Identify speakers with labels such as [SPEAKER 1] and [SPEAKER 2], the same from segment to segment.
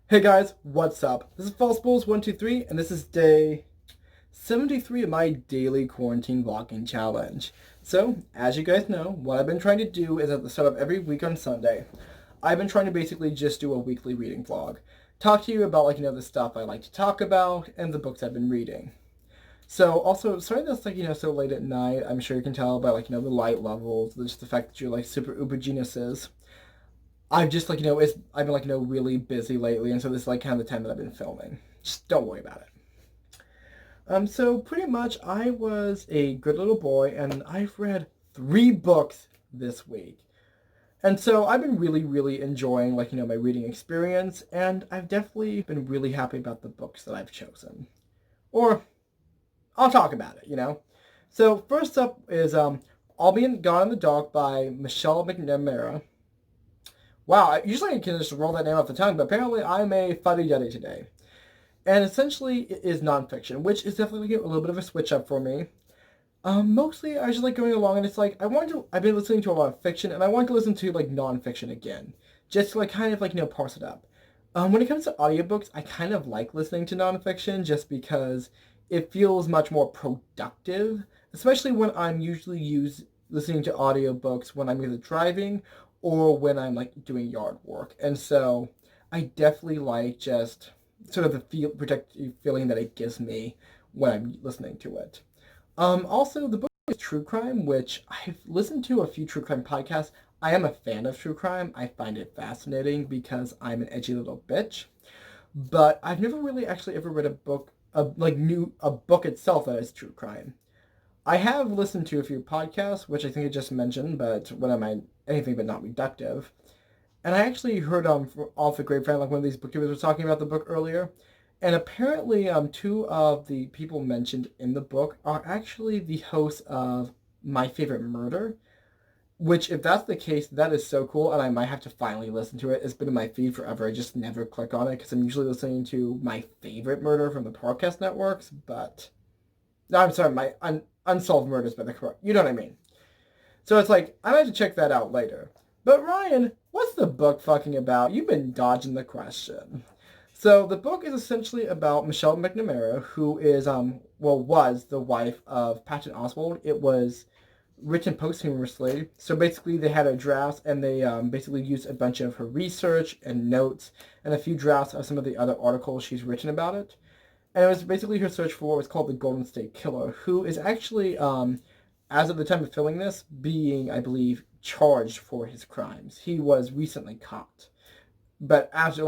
[SPEAKER 1] Hey guys, what's up? This is False Bulls 123, and this is day 73 of my daily quarantine vlogging challenge. So, as you guys know, what I've been trying to do is at the start of every week on Sunday, I've been trying to basically just do a weekly reading vlog. Talk to you about, the stuff I like to talk about and the books I've been reading. So, also, sorry that's, so late at night. I'm sure you can tell by, the light levels, just the fact that you're, super uber geniuses. I've just I've been really busy lately, and so this is kind of the time that I've been filming. Just don't worry about it. So pretty much I was a good little boy, and I've read 3 books this week. And so I've been really enjoying my reading experience, and I've definitely been really happy about the books that I've chosen. Or I'll talk about it. So first up is I'll Be Gone in the Dark by Michelle McNamara. Wow, usually I can just roll that name off the tongue, but apparently I'm a fuddy-duddy today. And essentially it is nonfiction, which is definitely a little bit of a switch up for me. Mostly I was just going along, and it's I've been listening to a lot of fiction, and I want to listen to nonfiction again. Just to kind of parse it up. When it comes to audiobooks, I kind of like listening to nonfiction just because it feels much more productive, especially when I'm usually listening to audiobooks when I'm either driving or when I'm doing yard work. And so I definitely like just sort of the protective feeling that it gives me when I'm listening to it. Also, the book is true crime, which I've listened to a few true crime podcasts. I am a fan of true crime. I find it fascinating because I'm an edgy little bitch. But I've never really actually ever read a book, a book itself that is true crime. I have listened to a few podcasts, which I think I just mentioned, but what am I? Anything but not reductive. And I actually heard off the grapevine, one of these booktubers was talking about the book earlier, and apparently 2 of the people mentioned in the book are actually the hosts of My Favorite Murder, which, if that's the case, that is so cool, and I might have to finally listen to it. It's been in my feed forever. I just never click on it because I'm usually listening to My Favorite Murder from the podcast networks, but no, I'm sorry, my Unsolved Murders by the correct. You know what I mean. So it's I might have to check that out later. But Ryan, what's the book fucking about? You've been dodging the question. So the book is essentially about Michelle McNamara, who is was the wife of Patton Oswalt. It was written posthumously. So basically they had her drafts, and they basically used a bunch of her research and notes and a few drafts of some of the other articles she's written about it. And it was basically her search for what was called the Golden State Killer, who is actually, as of the time of filming this, being, I believe, charged for his crimes. He was recently caught. But after,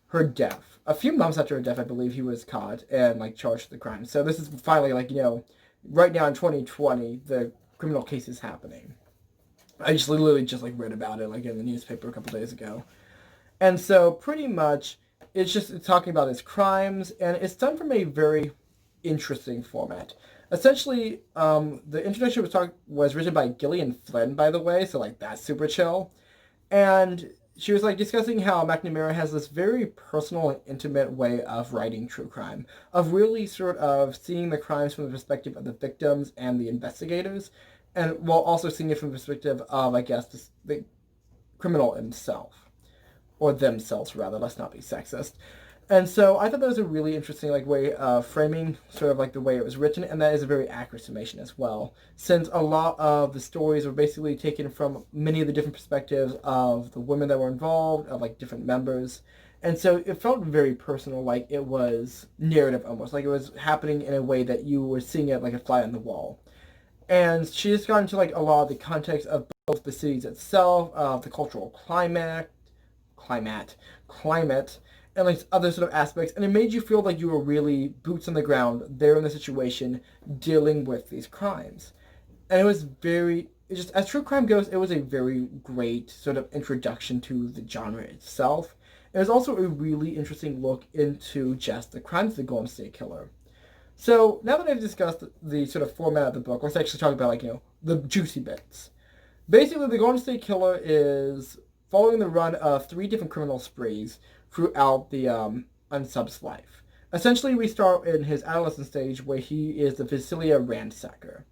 [SPEAKER 1] her death, a few months after her death, I believe he was caught and, charged for the crime. So this is finally, right now in 2020, the criminal case is happening. I just literally just, read about it, in the newspaper a couple days ago. And so, pretty much, it's talking about his crimes, and it's done from a very interesting format. Essentially, the introduction was written by Gillian Flynn, by the way, so that's super chill. And she was discussing how McNamara has this very personal and intimate way of writing true crime, of really sort of seeing the crimes from the perspective of the victims and the investigators, and while also seeing it from the perspective of, I guess, the criminal himself, or themselves rather. Let's not be sexist. And so I thought that was a really interesting way of framing sort of the way it was written, and that is a very accurate summation as well, since a lot of the stories were basically taken from many of the different perspectives of the women that were involved, of different members. And so it felt very personal, like it was narrative almost, like it was happening in a way that you were seeing it like a fly on the wall. And she just got into a lot of the context of both the cities itself, of the cultural climate, and other sort of aspects, and it made you feel like you were really boots on the ground there in the situation, dealing with these crimes. And it just, as true crime goes, it was a very great sort of introduction to the genre itself. It was also a really interesting look into just the crimes of the Golden State Killer. So now that I've discussed the sort of format of the book, let's actually talk about the juicy bits. Basically, the Golden State Killer is following the run of 3 different criminal sprees throughout the unsub's life. Essentially, we start in his adolescent stage where he is the Visalia ransacker.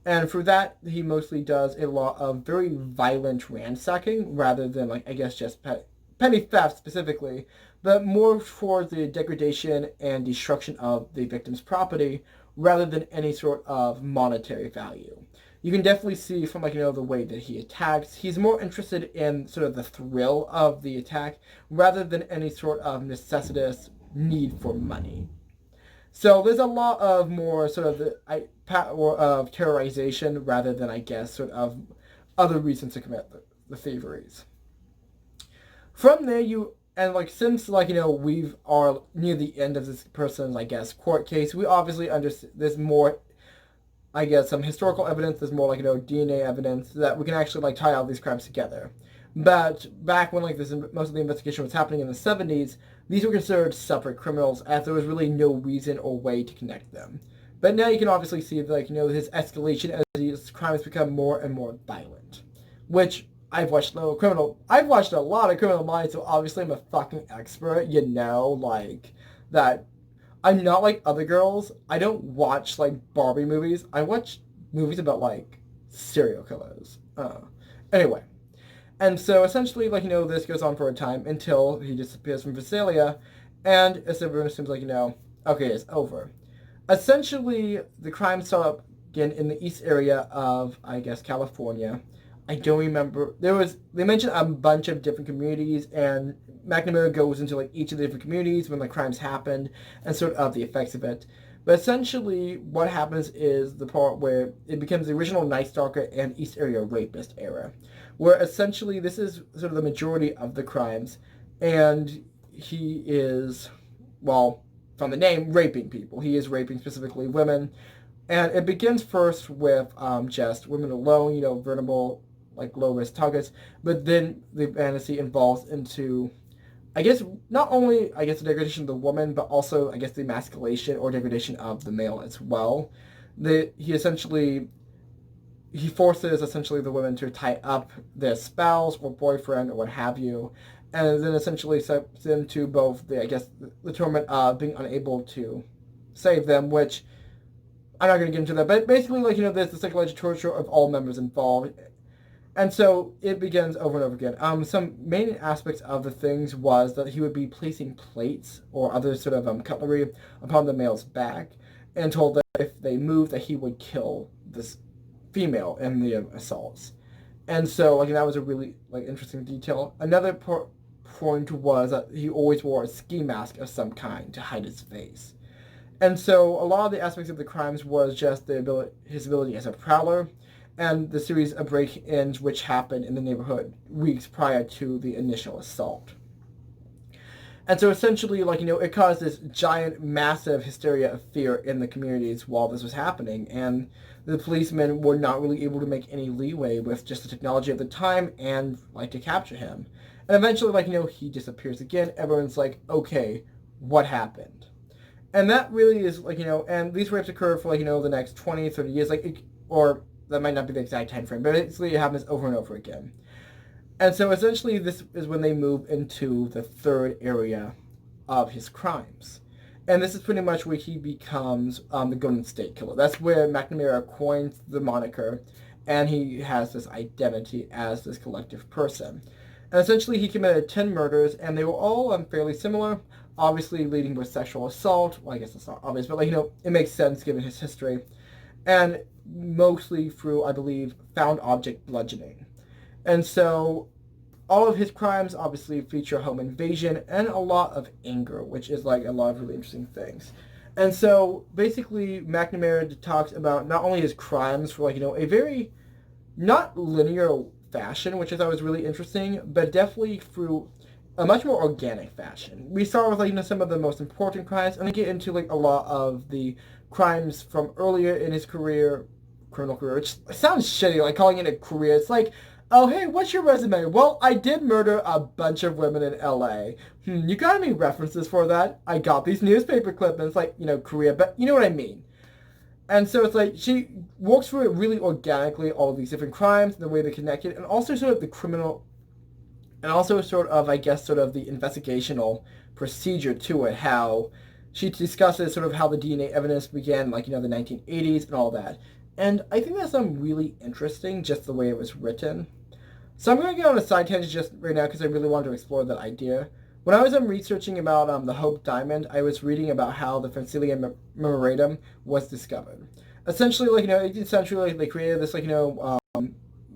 [SPEAKER 1] And for that, he mostly does a lot of very violent ransacking rather than, I guess, just petty theft specifically, but more for the degradation and destruction of the victim's property rather than any sort of monetary value. You can definitely see from the way that he attacks, he's more interested in sort of the thrill of the attack rather than any sort of necessitous need for money. So there's a lot of more sort of of terrorization rather than, I guess, sort of other reasons to commit the thieveries. From there, since we are near the end of this person's, I guess, court case, we obviously understand there's more, I guess, some historical evidence. There's more DNA evidence that we can actually tie all these crimes together. But back when most of the investigation was happening in the 70s, these were considered separate criminals as there was really no reason or way to connect them. But now you can obviously see his escalation as these crimes become more and more violent, which I've watched a lot of Criminal Minds, so obviously I'm a fucking expert, that. I'm not like other girls. I don't watch Barbie movies. I watch movies about serial killers. Anyway. And so essentially this goes on for a time until he disappears from Visalia, and everyone assumes okay, it's over. Essentially, the crime start up again in the east area of, I guess, California. I don't remember. They mentioned a bunch of different communities, and McNamara goes into each of the different communities when the crimes happened and sort of the effects of it. But essentially, what happens is the part where it becomes the original Night Stalker and East Area Rapist era, where essentially this is sort of the majority of the crimes, and he is, well, from the name, raping people. He is raping specifically women, and it begins first with just women alone, vulnerable, low-risk targets, but then the fantasy evolves into, I guess, not only, the degradation of the woman, but also, the emasculation or degradation of the male as well. He forces, essentially, the women to tie up their spouse or boyfriend or what have you, and then essentially sets them to both the torment of being unable to save them, which, I'm not going to get into that, but basically, there's the psychological torture of all members involved. And so it begins over and over again. Some main aspects of the things was that he would be placing plates or other sort of cutlery upon the male's back, and told that if they moved, that he would kill this female in the assaults. And so that was a really interesting detail. Another point was that he always wore a ski mask of some kind to hide his face. And so a lot of the aspects of the crimes was just his ability as a prowler, and the series of break-ins which happened in the neighborhood weeks prior to the initial assault. And so essentially, it caused this giant, massive hysteria of fear in the communities while this was happening, and the policemen were not really able to make any leeway with just the technology of the time and, to capture him. And eventually, he disappears again. Everyone's okay, what happened? And that really is, and these rapes occur for, the next 20, 30 years, or that might not be the exact time frame, but basically it happens over and over again. And so essentially this is when they move into the third area of his crimes. And this is pretty much where he becomes the Golden State Killer. That's where McNamara coins the moniker, and he has this identity as this collective person. And essentially he committed 10 murders, and they were all fairly similar, obviously leading with sexual assault. Well, I guess it's not obvious, but it makes sense given his history. And mostly through, I believe, found object bludgeoning. And so all of his crimes obviously feature home invasion and a lot of anger, which is a lot of really interesting things. And so basically McNamara talks about not only his crimes for a very not linear fashion, which I thought was really interesting, but definitely through a much more organic fashion. We start with some of the most important crimes, and we get into a lot of the crimes from earlier in his criminal career, which sounds shitty, calling it a career. It's oh hey, what's your resume? Well, I did murder a bunch of women in LA. You got any references for that? I got these newspaper clippings, career, but you know what I mean. And so it's she walks through it really organically, all of these different crimes, the way they're connected, and also sort of the criminal, and also sort of, I guess, sort of the investigational procedure to it, how she discusses sort of how the DNA evidence began, the 1980s and all that. And I think that's really interesting, just the way it was written. So I'm going to get on a side tangent just right now because I really wanted to explore that idea. When I was researching about the Hope Diamond, I was reading about how the Francilia Memorandum was discovered. Essentially, 18th century, they created this,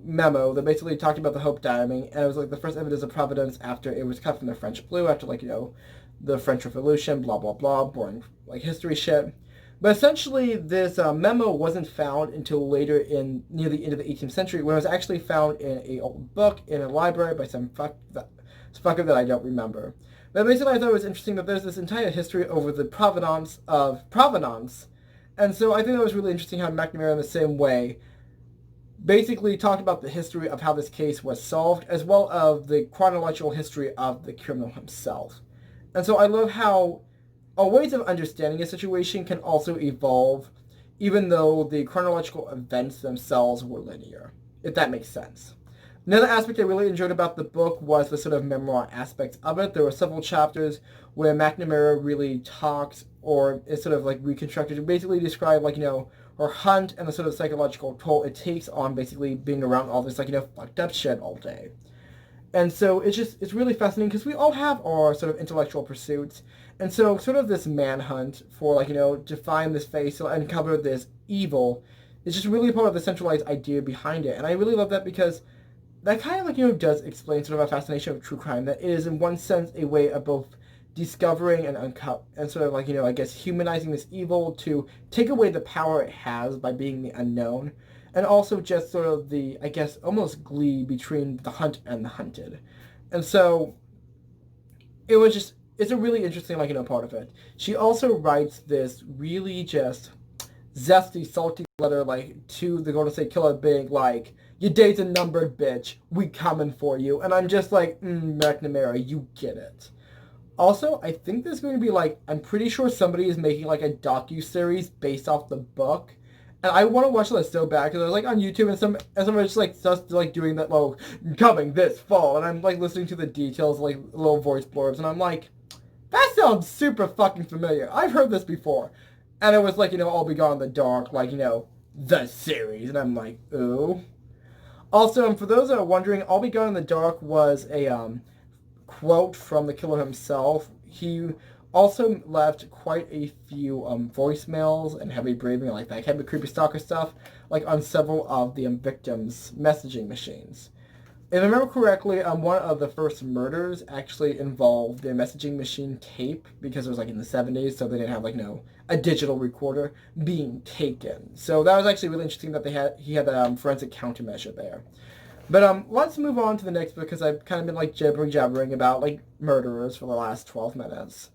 [SPEAKER 1] memo that basically talked about the Hope Diamond, and it was like the first evidence of providence after it was cut from the French blue after the French Revolution, blah blah blah, boring history shit. But essentially, this memo wasn't found until later in near the end of the 18th century, when it was actually found in an old book in a library by some fucker that I don't remember. But basically, I thought it was interesting that there's this entire history over the provenance of provenance, and so I think that was really interesting how McNamara, in the same way, basically talked about the history of how this case was solved, as well as the chronological history of the criminal himself. And so I love how our ways of understanding a situation can also evolve, even though the chronological events themselves were linear, if that makes sense. Another aspect I really enjoyed about the book was the sort of memoir aspects of it. There were several chapters where McNamara really talks, or is sort of reconstructed to basically describe, her hunt and the sort of psychological toll it takes on basically being around all this, fucked up shit all day. And so it's really fascinating because we all have our sort of intellectual pursuits. And so sort of this manhunt for, to find this face, to uncover this evil, is just really part of the centralized idea behind it. And I really love that because that kind of, does explain sort of a fascination of true crime, that it is in one sense a way of both discovering and and sort of I guess humanizing this evil to take away the power it has by being the unknown, and also just sort of the, I guess, almost glee between the hunt and the hunted. And so it's a really interesting, part of it. She also writes this really just zesty, salty letter, to the Golden State Killer being your days are numbered, bitch. We coming for you. And I'm just McNamara, you get it. Also, I think there's going to be I'm pretty sure somebody is making a docu-series based off the book. And I want to watch that so bad because I was on YouTube and somebody just doing that coming this fall, and I'm listening to the details, little voice blurbs, and I'm that sounds super fucking familiar. I've heard this before. And it was All Be Gone in the Dark, the series, and I'm ooh. Also, for those that are wondering, All Be Gone in the Dark was a quote from the killer himself. He also left quite a few voicemails and heavy breathing, that heavy creepy stalker stuff, on several of the victims' messaging machines. If I remember correctly, one of the first murders actually involved their messaging machine tape, because it was in the 70s, so they didn't have a digital recorder being taken. So that was actually really interesting that he had the forensic countermeasure there. But let's move on to the next book, because I've kind of been jabbering about murderers for the last 12 minutes.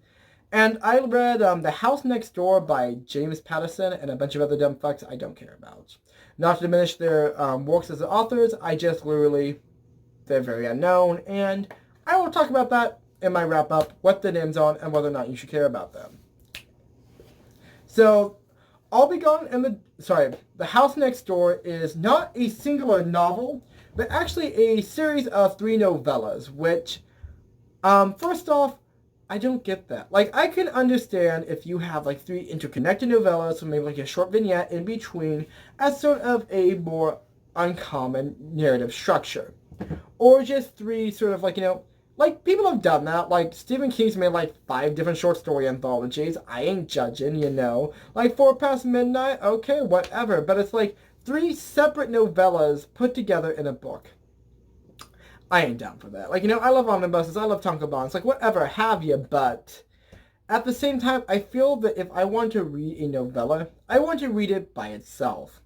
[SPEAKER 1] And I read The House Next Door by James Patterson and a bunch of other dumb fucks I don't care about. Not to diminish their works as authors, I just literally, they're very unknown, and I will talk about that in my wrap-up, what the names on, and whether or not you should care about them. So, The House Next Door is not a singular novel, but actually a series of 3 novellas, which, first off, I don't get that. I can understand if you have, 3 interconnected novellas, so maybe, a short vignette in between, as sort of a more uncommon narrative structure. Or just 3 sort of, people have done that. Stephen King's made, 5 different short story anthologies. I ain't judging, 4 Past Midnight, okay, whatever. But it's, 3 separate novellas put together in a book. I ain't down for that. I love omnibuses, I love tankobons, whatever have you, but at the same time, I feel that if I want to read a novella, I want to read it by itself.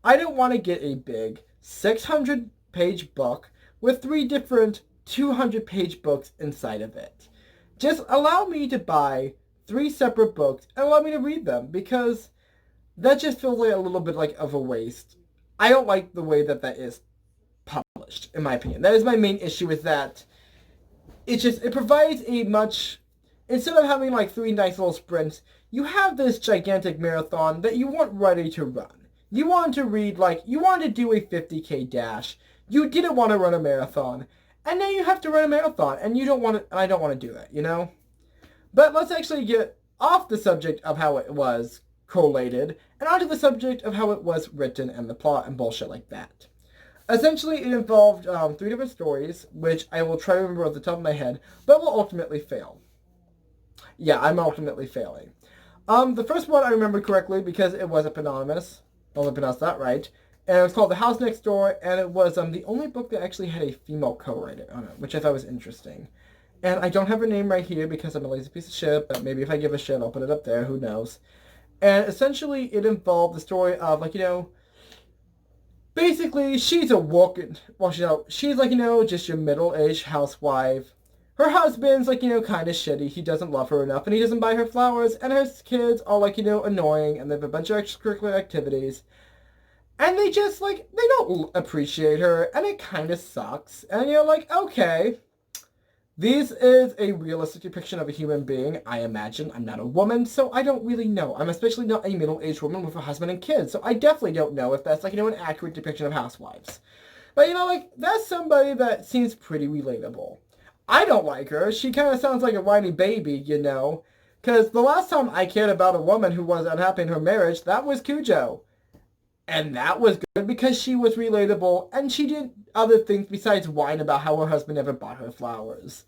[SPEAKER 1] I don't want to get a big 600-page book with 3 different 200-page books inside of it. Just allow me to buy 3 separate books and allow me to read them, because that just feels a little bit of a waste. I don't like the way that is published, in my opinion. That is my main issue with that. It provides a much, instead of having 3 nice little sprints, you have this gigantic marathon that you weren't ready to run. You wanted to read, you wanted to do a 50K dash. You didn't want to run a marathon. And now you have to run a marathon, and you don't want to, and I don't want to do that, But let's actually get off the subject of how it was collated, and onto the subject of how it was written and the plot and bullshit like that. Essentially, it involved 3 different stories, which I will try to remember off the top of my head, but will ultimately fail. Yeah, I'm ultimately failing. The first one I remember correctly because it was eponymous. I'll pronounce that right. And it was called The House Next Door, and it was the only book that actually had a female co-writer on it, which I thought was interesting. And I don't have her name right here because I'm a lazy piece of shit, but maybe if I give a shit, I'll put it up there, who knows. And essentially, it involved the story of, basically, she's a walking, well, she's just your middle-aged housewife. Her husband's, kind of shitty. He doesn't love her enough, and he doesn't buy her flowers, and her kids are, annoying, and they have a bunch of extracurricular activities. And they just, they don't appreciate her, and it kind of sucks. And you're like, okay, this is a realistic depiction of a human being, I imagine. I'm not a woman, so I don't really know. I'm especially not a middle-aged woman with a husband and kids, so I definitely don't know if that's, an accurate depiction of housewives. But, that's somebody that seems pretty relatable. I don't like her. She kind of sounds like a whiny baby, Because the last time I cared about a woman who was unhappy in her marriage, that was Cujo. And that was good because she was relatable and she did other things besides whine about how her husband never bought her flowers.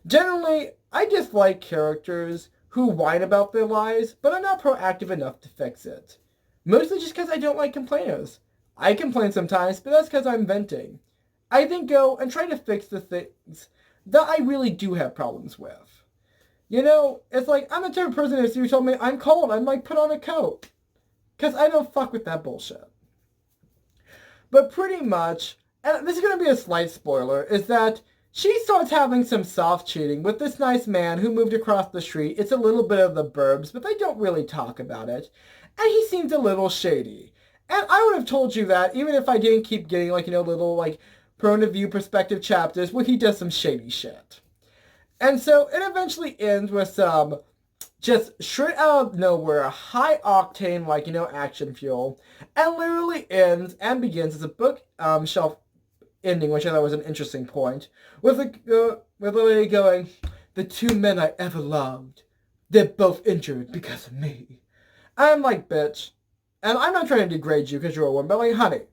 [SPEAKER 1] Generally, I dislike characters who whine about their lives but are not proactive enough to fix it. Mostly just because I don't like complainers. I complain sometimes, but that's because I'm venting. I then go and try to fix the things that I really do have problems with. It's like, I'm the type of person if you told me I'm cold, I'm like, put on a coat. Because I don't fuck with that bullshit. But pretty much, and this is going to be a slight spoiler, is that she starts having some soft cheating with this nice man who moved across the street. It's a little bit of the burbs, but they don't really talk about it. And he seems a little shady. And I would have told you that even if I didn't keep getting, little, point of view perspective chapters where he does some shady shit. And so it eventually ends with some just straight out of nowhere, high octane, action fuel, and literally ends and begins as a book shelf ending, which I thought was an interesting point, with a lady going, "The 2 men I ever loved, they're both injured because of me." I'm like, bitch, and I'm not trying to degrade you because you're a woman, but honey,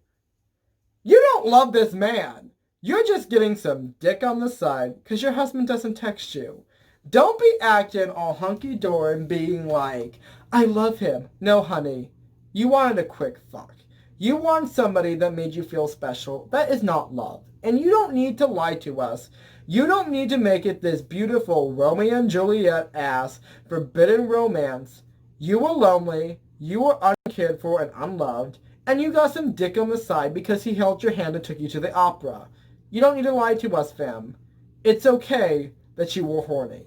[SPEAKER 1] you don't love this man. You're just getting some dick on the side because your husband doesn't text you. Don't be acting all hunky-dory and being like, I love him. No, honey. You wanted a quick fuck. You want somebody that made you feel special. That is not love. And you don't need to lie to us. You don't need to make it this beautiful Romeo and Juliet ass forbidden romance. You were lonely. You were uncared for and unloved. And you got some dick on the side because he held your hand and took you to the opera. You don't need to lie to us, fam. It's okay that you were horny.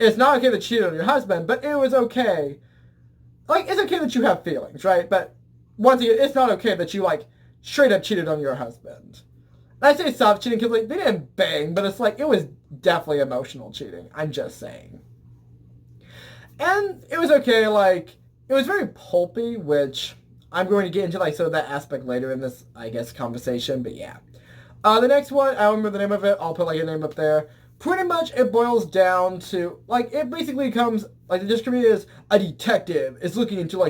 [SPEAKER 1] It's not okay that you cheated on your husband, but it was okay. It's okay that you have feelings, right? But once again, it's not okay that you, straight up cheated on your husband. And I say soft cheating because, they didn't bang, but it's it was definitely emotional cheating. I'm just saying. And it was okay, it was very pulpy, which I'm going to get into, sort of that aspect later in this, I guess, conversation, but yeah. The next one, I don't remember the name of it. I'll put, a name up there. Pretty much it boils down to, it basically comes, the description is, a detective is looking into,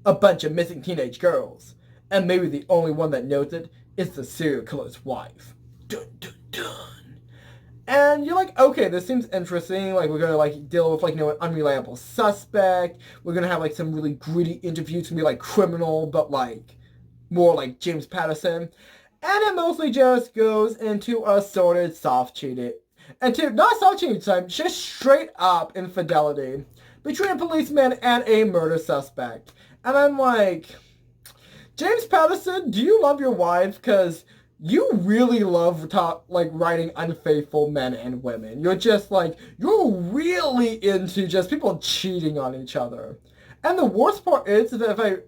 [SPEAKER 1] a bunch of missing teenage girls. And maybe the only one that knows it is the serial killer's wife. Dun, dun, dun. And you're like, okay, this seems interesting. We're going to, deal with, an unreliable suspect. We're going to have, some really gritty interviews. It's going to be, criminal, but, more like James Patterson. And it mostly just goes into assorted soft cheating. And not soft cheating time, just straight up infidelity between a policeman and a murder suspect. And I'm like, James Patterson, do you love your wife? Because you really love writing unfaithful men and women. You're just you're really into just people cheating on each other. And the worst part is that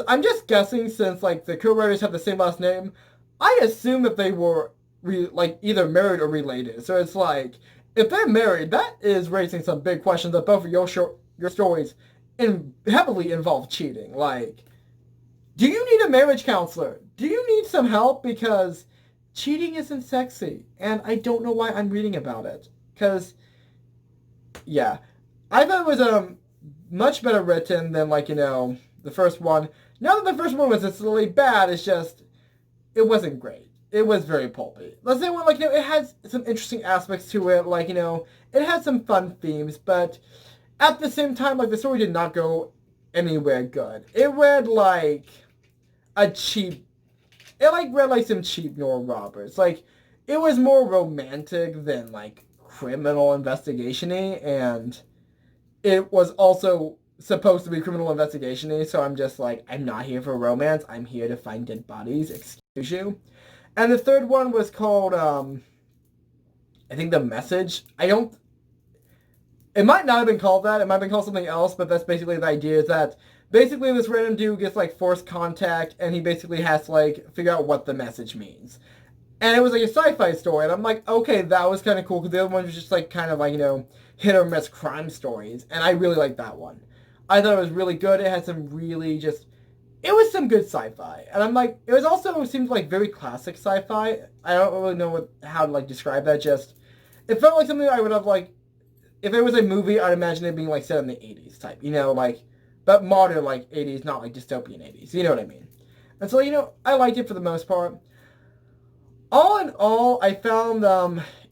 [SPEAKER 1] I'm just guessing since the co-writers have the same last name, I assume that they were either married or related. So it's if they're married, that is raising some big questions that both of your stories heavily involve cheating. Do you need a marriage counselor? Do you need some help? Because cheating isn't sexy. And I don't know why I'm reading about it. Because, yeah. I thought it was much better written than, the first one. Not that the first one was necessarily bad, it's just it wasn't great. It was very pulpy. Let's say, well, like, it has some interesting aspects to it. Like, it had some fun themes, but at the same time, like, the story did not go anywhere good. It read like a cheap. It like read like some cheap Nora Roberts. Like, it was more romantic than like criminal investigation-y, and it was also supposed to be criminal investigation-y. So I'm just like, I'm not here for romance. I'm here to find dead bodies. Excuse you. And the third one was called, I think The Message. It might not have been called that. It might have been called something else, but that's basically the idea is that basically this random dude gets, like, forced contact, and he basically has to, like, figure out what the message means. And it was, like, a sci-fi story, and I'm like, okay, that was kind of cool, because the other one was just, like, kind of, like, hit or miss crime stories, and I really liked that one. I thought it was really good. It had some really just... It was some good sci-fi, and I'm like, it was also, it seemed like very classic sci-fi. I don't really know how to, like, describe that, just, it felt like something I would have, like, if it was a movie, I'd imagine it being, like, set in the 80s type, like, but modern, like, 80s, not, like, dystopian 80s, you know what I mean? And so, I liked it for the most part. All in all, I found,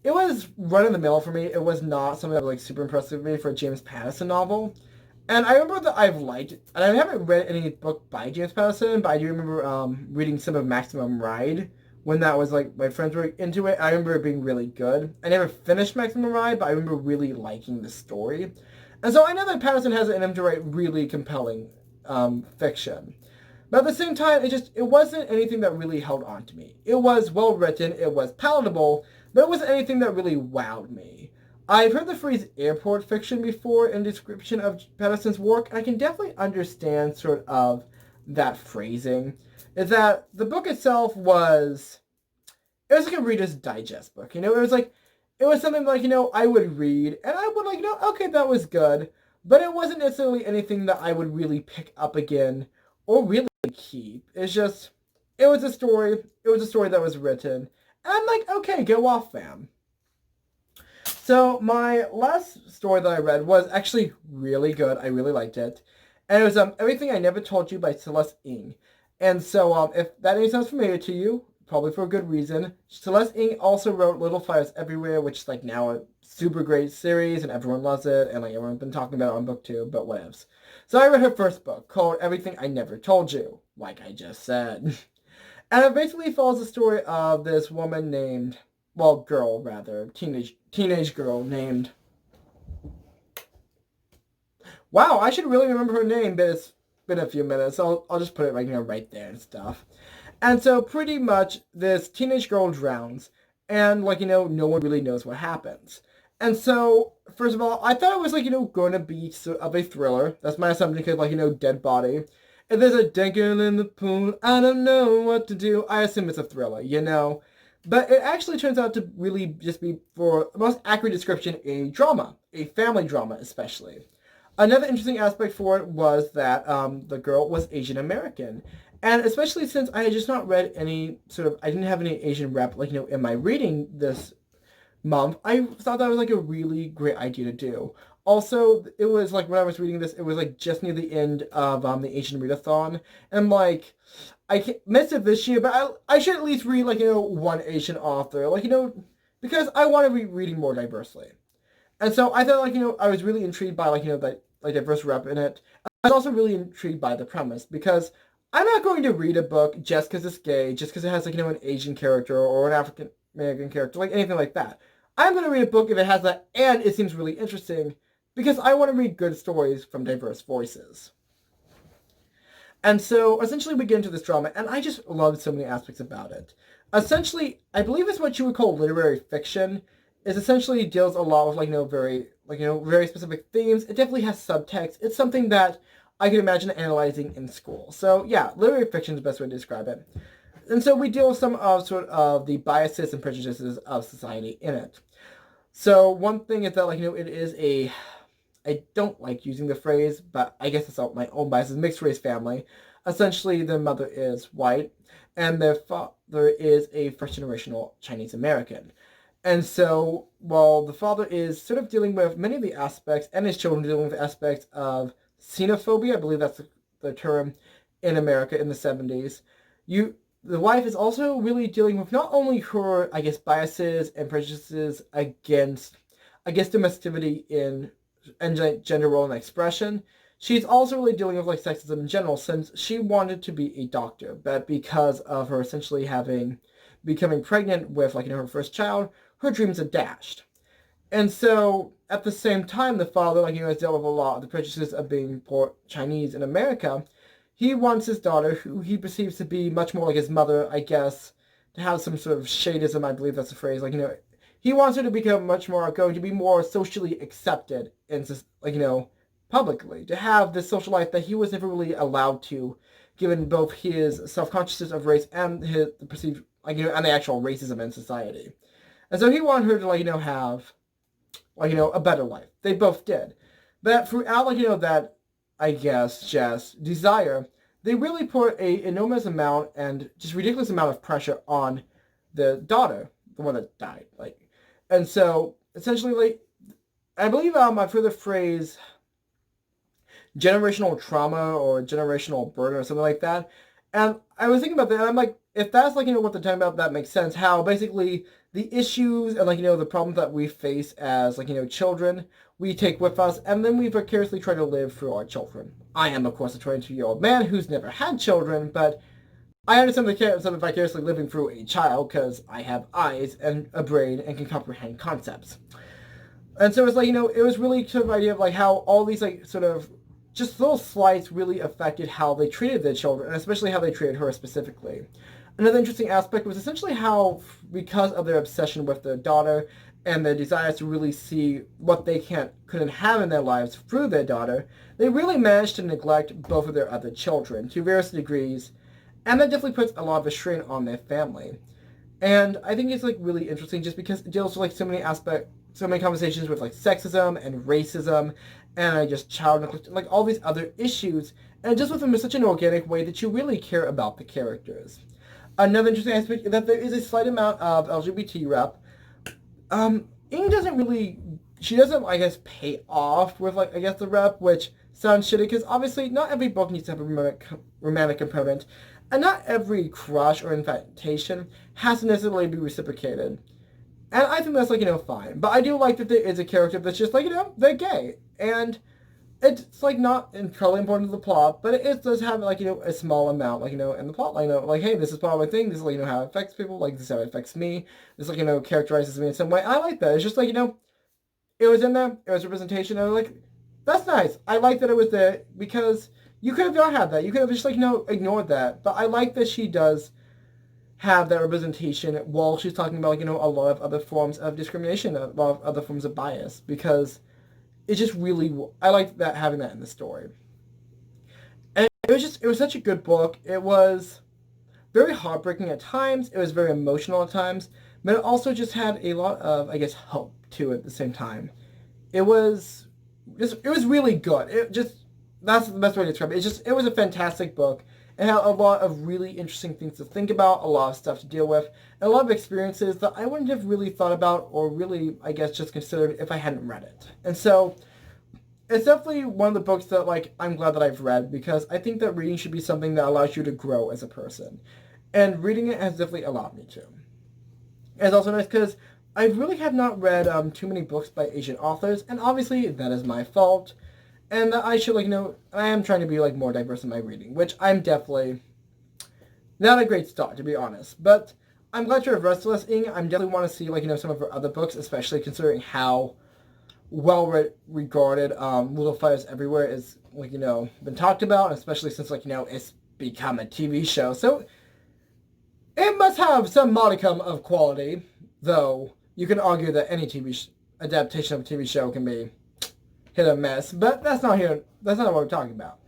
[SPEAKER 1] it was run-of-the-mill for me. It was not something that was, like, super impressive with me for a James Patterson novel. And I remember that I've liked, and I haven't read any book by James Patterson, but I do remember reading some of Maximum Ride when that was, like, my friends were into it. I remember it being really good. I never finished Maximum Ride, but I remember really liking the story. And so I know that Patterson has it in him to write really compelling fiction. But at the same time, it wasn't anything that really held on to me. It was well written, it was palatable, but it wasn't anything that really wowed me. I've heard the phrase airport fiction before in description of Patterson's work, and I can definitely understand sort of that phrasing. Is that the book itself was... It was like a Reader's Digest book, It was like... It was something like, I would read, and I would like, okay, that was good. But it wasn't necessarily anything that I would really pick up again, or really keep. It's just... It was a story. It was a story that was written. And I'm like, okay, go off, fam. So my last story that I read was actually really good. I really liked it. And it was Everything I Never Told You by Celeste Ng. And so if that name sounds familiar to you, probably for a good reason, Celeste Ng also wrote Little Fires Everywhere, which is like now a super great series and everyone loves it. And like everyone's been talking about it on book 2, but whatevs. So I read her first book called Everything I Never Told You, like I just said. And it basically follows the story of this woman named... Well, girl, rather. Teenage girl named... Wow, I should really remember her name, but it's been a few minutes. So I'll just put it right there and stuff. And so pretty much this teenage girl drowns. And, no one really knows what happens. And so, first of all, I thought it was, going to be of a thriller. That's my assumption because, dead body. If there's a dead girl in the pool, I don't know what to do. I assume it's a thriller, But it actually turns out to really just be, for the most accurate description, a drama. A family drama, especially. Another interesting aspect for it was that the girl was Asian American. And especially since I had just not read any I didn't have any Asian rep, in my reading this month, I thought that was, a really great idea to do. Also, it was, when I was reading this, it was, just near the end of the Asian Readathon. And, I missed it this year, but I should at least read, one Asian author. Because I want to be reading more diversely. And so I thought, I was really intrigued by, that, diverse rep in it. I was also really intrigued by the premise, because I'm not going to read a book just because it's gay, just because it has, an Asian character or an African American character, anything like that. I'm going to read a book if it has that, and it seems really interesting, because I want to read good stories from diverse voices. And so, essentially, we get into this drama, and I just loved so many aspects about it. Essentially, I believe it's what you would call literary fiction. It essentially deals a lot with, very specific themes. It definitely has subtext. It's something that I can imagine analyzing in school. So, yeah, literary fiction is the best way to describe it. And so we deal with some of the biases and prejudices of society in it. So, one thing is that, it is a... I don't like using the phrase, but I guess it's all my own biases. Mixed race family. Essentially, the mother is white, and their father is a first-generational Chinese American. And so, while the father is sort of dealing with many of the aspects, and his children dealing with aspects of xenophobia, I believe that's the term in America in the 70s, the wife is also really dealing with not only her, I guess, biases and prejudices against, I guess, domesticity in and gender role and expression. She's also really dealing with like sexism in general, since she wanted to be a doctor, but because of her essentially becoming pregnant with like her first child, her dreams are dashed. And so at the same time, the father, like has dealt with a lot of the prejudices of being poor Chinese in America. He wants his daughter, who he perceives to be much more like his mother, I guess, to have some sort of shadism, I believe that's the phrase. Like, he wants her to become much more outgoing, to be more socially accepted, and like, publicly, to have this social life that he was never really allowed to, given both his self-consciousness of race and the perceived, like, and the actual racism in society. And so he wanted her to, like, have, like, a better life. They both did. But throughout, like, that, I guess, just desire, they really put a enormous amount and just ridiculous amount of pressure on the daughter, the one that died. Like, and so, essentially, like, I believe I've heard the phrase generational trauma or generational burden or something like that. And I was thinking about that, and I'm like, if that's like, what they're talking about, that makes sense. How basically the issues and like, the problems that we face as like, children, we take with us, and then we vicariously try to live through our children. I am, of course, a 22-year-old man who's never had children, but I understand the concept of vicariously living through a child because I have eyes and a brain and can comprehend concepts. And so it's like, it was really sort of idea of like how all these like sort of just little slights really affected how they treated their children, and especially how they treated her specifically. Another interesting aspect was essentially how, because of their obsession with their daughter and their desire to really see what they couldn't have in their lives through their daughter, they really managed to neglect both of their other children to various degrees, and that definitely puts a lot of a strain on their family. And I think it's like really interesting just because it deals with like so many conversations with like sexism and racism and just child neglect, like all these other issues, and just with them in such an organic way that you really care about the characters. Another interesting aspect is that there is a slight amount of LGBT rep. Ing doesn't really, she doesn't, I guess, pay off with like, I guess, the rep, which sounds shitty because obviously not every book needs to have a romantic component, and not every crush or infatuation has to necessarily be reciprocated. And I think that's, like, fine. But I do like that there is a character that's just, like, they're gay. And it's, like, not incredibly important to the plot, but it does have, like, a small amount, like, in the plot. Like, hey, this is part of my thing. This is, like, how it affects people. Like, this is how it affects me. This, like, characterizes me in some way. I like that. It's just, like, it was in there. It was representation. And, like, that's nice. I like that it was there because you could have not had that. You could have just, like, ignored that. But I like that she does have that representation while she's talking about, like, a lot of other forms of discrimination, a lot of other forms of bias, because it just really, I like that, having that in the story. And it was such a good book. It was very heartbreaking at times, it was very emotional at times, but it also just had a lot of, I guess, hope to it at the same time. It was really good. That's the best way to describe it. It was a fantastic book. It had a lot of really interesting things to think about, a lot of stuff to deal with, and a lot of experiences that I wouldn't have really thought about or really, I guess, just considered if I hadn't read it. And so, it's definitely one of the books that, like, I'm glad that I've read, because I think that reading should be something that allows you to grow as a person. And reading it has definitely allowed me to. And it's also nice because I really have not read too many books by Asian authors, and obviously that is my fault. And I should, like, I am trying to be, like, more diverse in my reading, which I'm definitely not a great start, to be honest. But I'm glad to have Restless Ing. I definitely want to see, like, some of her other books, especially considering how well-regarded Little Fires Everywhere is, like, been talked about, especially since, like, it's become a TV show. So it must have some modicum of quality, though you can argue that any adaptation of a TV show can be hit or miss, but that's not what we're talking about.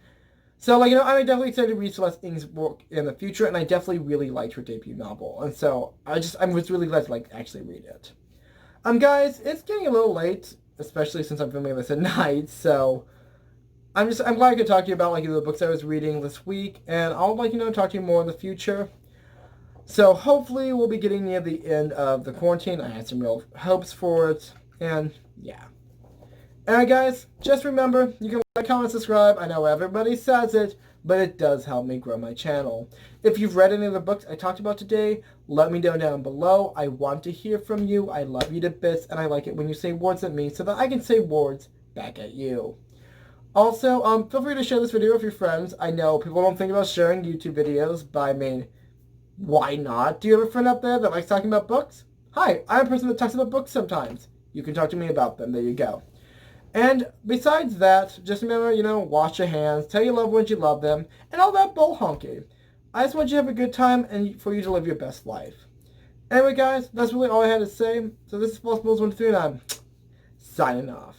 [SPEAKER 1] So, like, I'm definitely excited to read Celeste Ng's book in the future, and I definitely really liked her debut novel, and so I was really glad to, like, actually read it. Guys, it's getting a little late, especially since I'm filming this at night, so I'm glad I could talk to you about, like, the books I was reading this week, and I'll, like, talk to you more in the future. So hopefully we'll be getting near the end of the quarantine. I had some real hopes for it, and yeah. Alright guys, just remember, you can like, comment, subscribe. I know everybody says it, but it does help me grow my channel. If you've read any of the books I talked about today, let me know down below. I want to hear from you. I love you to bits, and I like it when you say words at me so that I can say words back at you. Also, feel free to share this video with your friends. I know people don't think about sharing YouTube videos, but I mean, why not? Do you have a friend out there that likes talking about books? Hi, I'm a person that talks about books sometimes. You can talk to me about them. There you go. And besides that, just remember, wash your hands, tell your loved ones you love them, and all that bull honky. I just want you to have a good time and for you to live your best life. Anyway, guys, that's really all I had to say. So this is False Bulls 123, and I'm signing off.